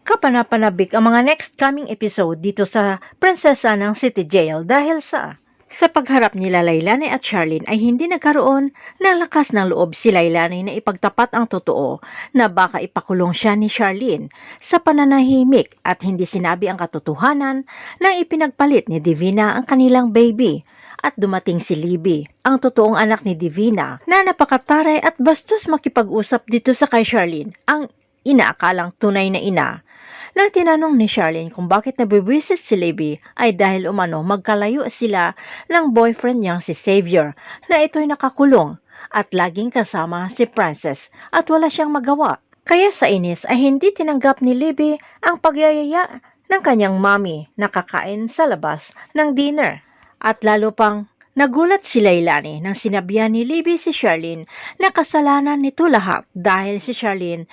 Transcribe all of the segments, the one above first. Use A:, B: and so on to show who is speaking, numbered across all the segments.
A: kapanapanabik ang mga next coming episode dito sa Prinsesa ng City Jail dahil sa pagharap nila Lailani at Charlene ay hindi nagkaroon ng lakas ng loob si Lailani na ipagtapat ang totoo na baka ipakulong siya ni Charlene sa pananahimik at hindi sinabi ang katotohanan nang ipinagpalit ni Divina ang kanilang baby. At dumating si Libby, ang totoong anak ni Divina na napakataray at bastos makipag-usap dito sa kay Charlene, ang inaakalang tunay na ina. Nang tinanong ni Charlene kung bakit nabibwisit si Libby ay dahil umano magkalayo sila ng boyfriend niyang si Xavier na ito'y nakakulong at laging kasama si Princess at wala siyang magawa. Kaya sa inis ay hindi tinanggap ni Libby ang pagyayaya ng kanyang mommy na kakain sa labas ng dinner. At lalo pang nagulat si Lailani nang sinabihan ni Libby si Charlene na kasalanan nito lahat dahil si Charlene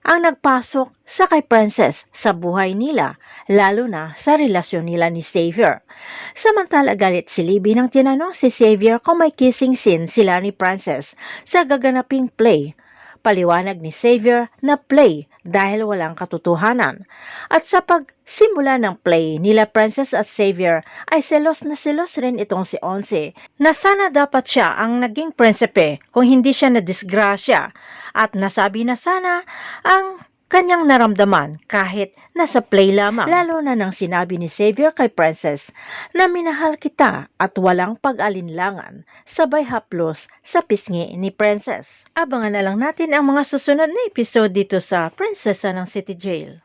A: ang nagpasok sa kay Princess sa buhay nila, lalo na sa relasyon nila ni Xavier. Samantala galit si Libby nang tinanong si Xavier kung may kissing scene sila ni Princess sa gaganaping play. Paliwanag ni Xavier na play dahil walang katotohanan. At sa pagsimula ng play nila Princess at Xavier ay selos na selos rin itong si Onse na sana dapat siya ang naging prinsipe kung hindi siya nadisgrasya at nasabi na sana ang kanyang naramdaman kahit nasa play lamang. Lalo na nang sinabi ni Xavier kay Princess na minahal kita at walang pag-alinlangan sabay haplos sa pisngi ni Princess. Abangan na lang natin ang mga susunod na episode dito sa Prinsesa ng City Jail.